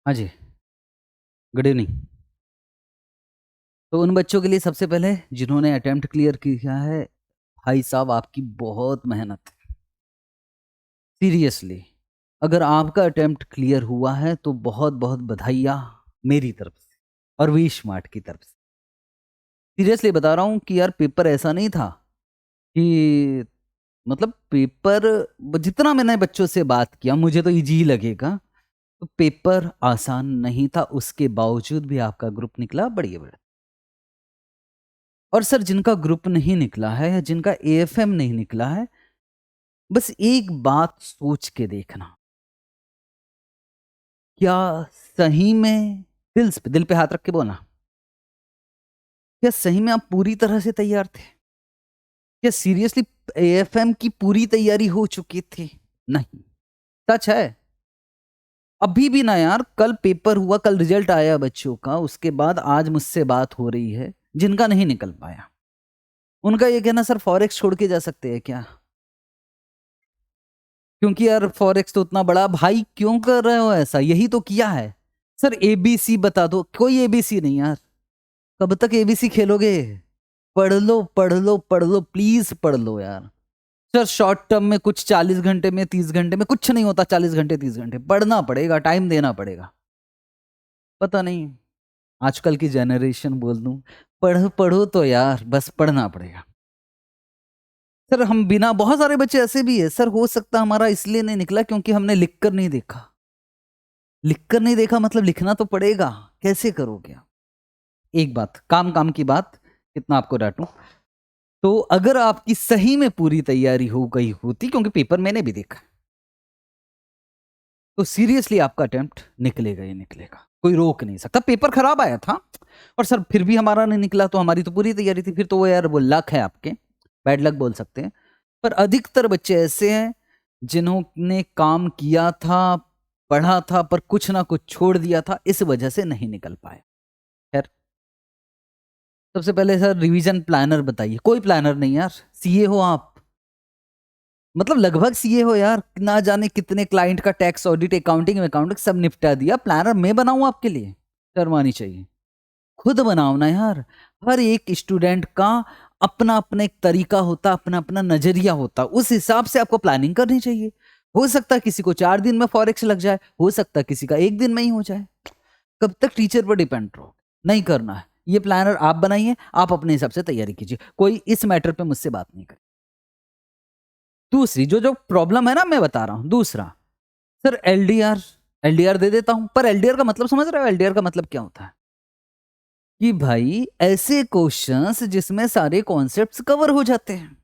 हाँ जी, good evening. तो उन बच्चों के लिए सबसे पहले जिन्होंने अटेम्प्ट क्लियर किया है, भाई साहब आपकी बहुत मेहनत है। सीरियसली, अगर आपका अटेम्प्ट क्लियर हुआ है तो बहुत-बहुत बधाइयाँ मेरी तरफ से और वी स्मार्ट की तरफ से। सीरियसली बता रहा हूँ कि यार पेपर ऐसा नहीं था कि मतलब पेपर जितना मैंने बच्चों से बात किया मुझे तो ईज़ी ही लगेगा। तो पेपर आसान नहीं था, उसके बावजूद भी आपका ग्रुप निकला बढ़िया-बढ़िया। और सर जिनका ग्रुप नहीं निकला है या जिनका एएफएम नहीं निकला है, बस एक बात सोच के देखना, क्या सही में दिल पे हाथ रख के बोलना, क्या सही में आप पूरी तरह से तैयार थे? क्या सीरियसली एएफएम की पूरी तैयारी हो चुकी थी? नहीं, सच है। अभी भी ना यार, कल पेपर हुआ, कल रिजल्ट आया बच्चों का, उसके बाद आज मुझसे बात हो रही है, जिनका नहीं निकल पाया। उनका ये कहना सर फॉरेक्स छोड़ के जा सकते हैं क्या? क्योंकि यार फॉरेक्स तो उतना बड़ा भाई क्यों कर रहे हो ऐसा? यही तो किया है। सर एबीसी बता दो, कोई एबीसी नहीं यार। कब तक एबीसी खेलोगे? पढ़ लो, पढ़ लो, पढ़ लो, प्लीज़ पढ़ लो यार। सर शॉर्ट टर्म में कुछ 40 घंटे में, 30 घंटे में कुछ नहीं होता, 40 घंटे, 30 घंटे। पढ़ना पड़ेगा, टाइम देना पड़ेगा। पता नहीं, आजकल की जनरेशन बोल दूँ, पढ़ो तो यार, बस पढ़ना पड़ेगा। सर हम बिना बहुत सारे बच्चे ऐसे भी हैं, सर हो सकता है हमारा इसलिए नहीं निकला क्योंकि हमने लिख कर नहीं देखा। लिख कर नहीं देखा मतलब लिखना तो पड़ेगा, कैसे करोगे आप? एक बात, काम-काम की बात, कितना आपको डाँटूँ। तो अगर आपकी सही में पूरी तैयारी हो गई होती, क्योंकि पेपर मैंने भी देखा, तो सीरियसली आपका अटेम्प्ट निकलेगा ही निकलेगा। कोई रोक नहीं सकता। पेपर खराब आया था और सर फिर भी हमारा नहीं निकला तो हमारी तो पूरी तैयारी थी। फिर तो वो यार वो लक है आपके, बैड लक बोल सकते हैं। पर अधिकतर बच्चे ऐसे हैं जिन्होंने काम किया था, पढ़ा था पर कुछ ना कुछ छोड़ दिया था, इस वजह से नहीं निकल पाए। खैर, सबसे पहले सर रिवीजन प्लानर बताइए। कोई प्लानर नहीं यार, सीए हो आप। मतलब लगभग सीए हो यार, ना जाने कितने क्लाइंट का टैक्स ऑडिट, अकाउंटिंग अकाउंटिंग सब निपटा दिया। प्लानर मैं बनाऊं आपके लिए? शर्म आनी चाहिए। खुद बनाओ ना यार। हर एक स्टूडेंट का अपना अपना एक तरीका होता, अपना अपना नजरिया होता, उस हिसाब से आपको प्लानिंग करनी चाहिए। हो सकता है किसी को 4 दिन में फॉरेक्स लग जाए, हो सकता है किसी का 1 दिन में ही हो जाए। कब तक टीचर पर डिपेंड रहो? नहीं करना है। ये प्लानर आप बनाइए, आप अपने हिसाब से तैयारी कीजिए, कोई इस मैटर पे मुझसे बात नहीं करे। दूसरी जो प्रॉब्लम है ना, मैं बता रहा हूं। दूसरा, सर एलडीआर, एलडीआर दे देता हूं, पर एलडीआर का मतलब समझ रहे हो? एलडीआर का मतलब क्या होता है? कि भाई ऐसे क्वेश्चंस जिसमें सारे कॉन्सेप्ट्स कवर हो जाते हैं।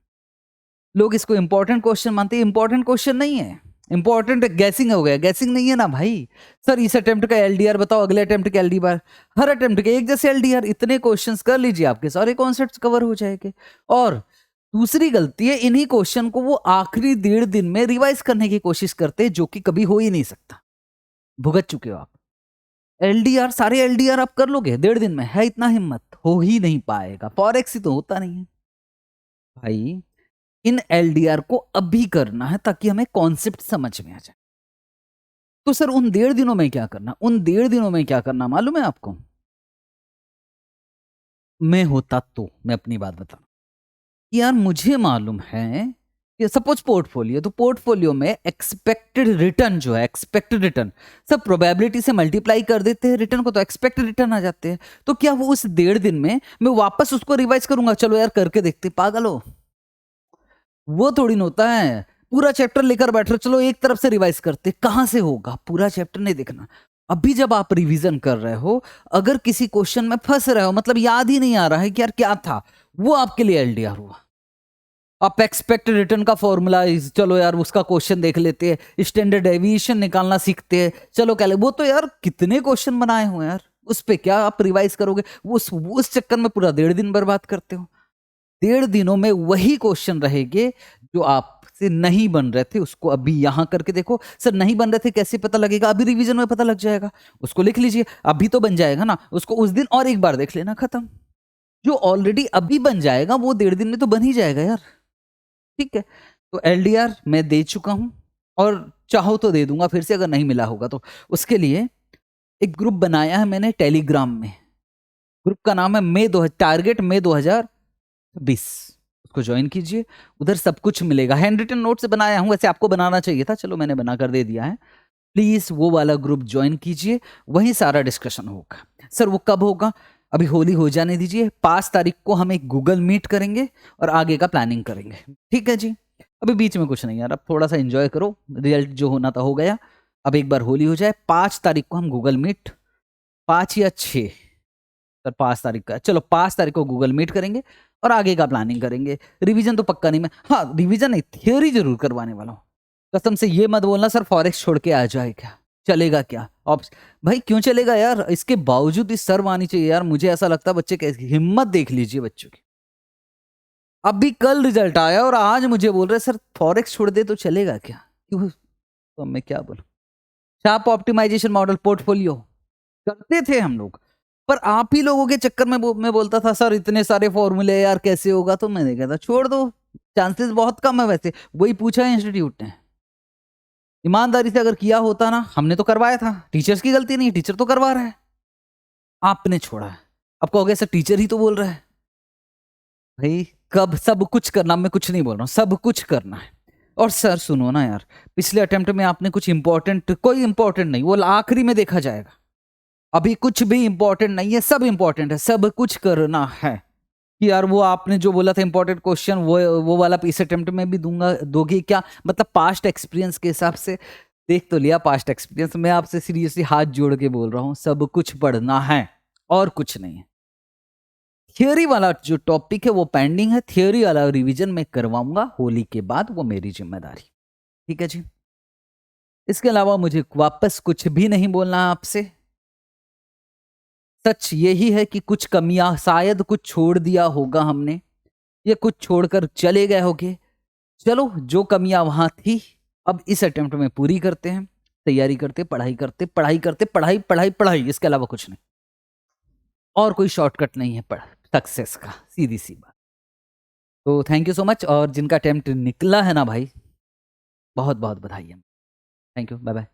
लोग इसको इंपॉर्टेंट क्वेश्चन मानते हैं, इंपॉर्टेंट क्वेश्चन नहीं है। इंपॉर्टेंट गैसिंग हो गया, गैसिंग नहीं है ना भाई। सर इस अटेम्प्ट का एलडीआर बताओ, अगले अटेम्प्ट का एलडीआर, हर अटेम्प्ट के एक जैसे एलडीआर, इतने क्वेश्चंस कर लीजिए, आपके सारे कॉन्सेप्ट्स कवर हो जाएंगे। और दूसरी गलती है, इन्हीं क्वेश्चन को वो आखिरी 1.5 दिन में रिवाइज करने की कोशिश करते हैं, जो कि कभी हो ही नहीं सकता। भुगत चुके हो आप। एलडीआर, सारे एलडीआर आप कर लोगे 1.5 दिन में? है इतना हिम्मत? हो ही नहीं पाएगा। फॉरेक्स ही तो होता नहीं है भाई। इन एलडीआर को अभी करना है ताकि हमें कॉन्सेप्ट समझ में आ जाए। तो सर उन 1.5 दिनों में क्या करना? उन 1.5 दिनों में क्या करना मालूम है आपको? मैं होता तो मैं अपनी बात बता, यार मुझे मालूम है कि सपोज पोर्टफोलियो, तो पोर्टफोलियो में एक्सपेक्टेड रिटर्न जो है, एक्सपेक्टेड रिटर्न सब प्रोबेबिलिटी से मल्टीप्लाई कर देते हैं रिटर्न को, तो एक्सपेक्टेड रिटर्न आ जाते हैं। तो क्या वो उस 1.5 दिन में मैं वापस उसको रिवाइज करूंगा? चलो यार करके देखते, पागल हो? वो थोड़ी ना होता है। पूरा चैप्टर लेकर बैठ रहे हो, चलो एक तरफ से रिवाइज करते, कहां से होगा? पूरा चैप्टर नहीं देखना। अभी जब आप रिवीजन कर रहे हो, अगर किसी क्वेश्चन में फंस रहे हो, मतलब याद ही नहीं आ रहा है कि यार क्या था, वो आपके लिए एलडीआर हुआ। आप एक्सपेक्टेड रिटर्न का फॉर्मूला, चलो यार उसका क्वेश्चन देख लेते हैं, स्टैंडर्ड डेविएशन निकालना सीखते हैं, चलो क्या वो तो यार कितने क्वेश्चन बनाए हुए यार, उस पे क्या आप रिवाइज करोगे? वो उस चक्कर में पूरा 1.5 दिन बर्बाद करते हो। 1.5 दिनों में वही क्वेश्चन रहेंगे जो आपसे नहीं बन रहे थे, उसको अभी यहां करके देखो। सर नहीं बन रहे थे कैसे पता लगेगा? अभी रिवीजन में पता लग जाएगा। उसको लिख लीजिए, अभी तो बन जाएगा ना, उसको उस दिन और एक बार देख लेना, खत्म। जो ऑलरेडी अभी बन जाएगा वो 1.5 दिन में तो बन ही जाएगा यार। ठीक है, तो एलडीआर मैं दे चुका हूं और चाहो तो दे दूंगा फिर से, अगर नहीं मिला होगा तो। उसके लिए एक ग्रुप बनाया है मैंने टेलीग्राम में, ग्रुप का नाम है टारगेट मई 2020। उसको ज्वाइन कीजिए, उधर सब कुछ मिलेगा। हैंड रिटन नोट से बनाया हूं, वैसे आपको बनाना चाहिए था, चलो मैंने बनाकर दे दिया है। प्लीज वो वाला ग्रुप ज्वाइन कीजिए, वहीं सारा डिस्कशन होगा। सर वो कब होगा? अभी होली हो जाने दीजिए, 5 तारीख को हम एक गूगल मीट करेंगे और आगे का प्लानिंग करेंगे, ठीक है जी। अभी बीच में कुछ नहीं यार, अब थोड़ा सा एंजॉय करो, रिजल्ट जो होना था हो गया। अब एक बार होली हो जाए, 5 तारीख को हम गूगल मीट, 5 या 6, सर 5 तारीख का, चलो 5 तारीख को गूगल मीट करेंगे और आगे का प्लानिंग करेंगे। रिवीजन तो पक्का नहीं, मैं हाँ रिवीजन नहीं, थियोरी जरूर करवाने वाला हूँ। कसम से ये मत बोलना सर फॉरेक्स छोड़ के आ जाए क्या, चलेगा क्या? भाई क्यों चलेगा यार, इसके बावजूद इस शर्म आनी चाहिए यार, मुझे ऐसा लगता है बच्चे कैसी हिम्मत, देख लीजिए बच्चों की। अभी कल रिजल्ट आया और आज मुझे बोल रहे सर फॉरेक्स छोड़ दे तो चलेगा क्या? क्यों? तो मैं क्या बोलूं? शार्प ऑप्टिमाइजेशन मॉडल पोर्टफोलियो करते थे हम लोग, पर आप ही लोगों के चक्कर में मैं बोलता था सर इतने सारे फॉर्मूले यार कैसे होगा, तो मैंने कहा था छोड़ दो, चांसेस बहुत कम है। वैसे वही पूछा है इंस्टीट्यूट ने, ईमानदारी से अगर किया होता ना, हमने तो करवाया था, टीचर्स की गलती नहीं, टीचर तो करवा रहा है, आपने छोड़ा है। अब कहोगे सर टीचर ही तो बोल रहा है, भाई कब सब कुछ करना, मैं कुछ नहीं बोल रहा हूँ, सब कुछ करना है। और सर सुनो ना यार, पिछले अटेम्प्ट में आपने कुछ इंपॉर्टेंट, कोई इंपॉर्टेंट नहीं, वो आखिरी में देखा जाएगा, अभी कुछ भी इंपॉर्टेंट नहीं है, सब इंपॉर्टेंट है, सब कुछ करना है। कि यार वो आपने जो बोला था इंपॉर्टेंट क्वेश्चन, वो वाला इस अटेम्प्ट में भी दूंगा, दोगे क्या? मतलब पास्ट एक्सपीरियंस के हिसाब से देख तो लिया, पास्ट एक्सपीरियंस, मैं आपसे सीरियसली हाथ जोड़ के बोल रहा हूँ, सब कुछ पढ़ना है और कुछ नहीं है। थियोरी वाला जो टॉपिक है वो पेंडिंग है, थियोरी वाला रिवीजन मैं करवाऊंगा होली के बाद, वो मेरी जिम्मेदारी, ठीक है जी। इसके अलावा मुझे वापस कुछ भी नहीं बोलना आपसे। सच यही है कि कुछ कमियां शायद कुछ छोड़ दिया होगा हमने, ये कुछ छोड़कर चले गए होगे। चलो जो कमियां वहां थी अब इस अटेम्प्ट में पूरी करते हैं, तैयारी करते, पढ़ाई करते, पढ़ाई करते, पढ़ाई पढ़ाई पढ़ाई, इसके अलावा कुछ नहीं, और कोई शॉर्टकट नहीं है सक्सेस का, सीधी सी बात। तो थैंक यू सो मच, और जिनका अटेम्प्ट निकला है ना भाई, बहुत बहुत बधाई है। Thank you, bye bye.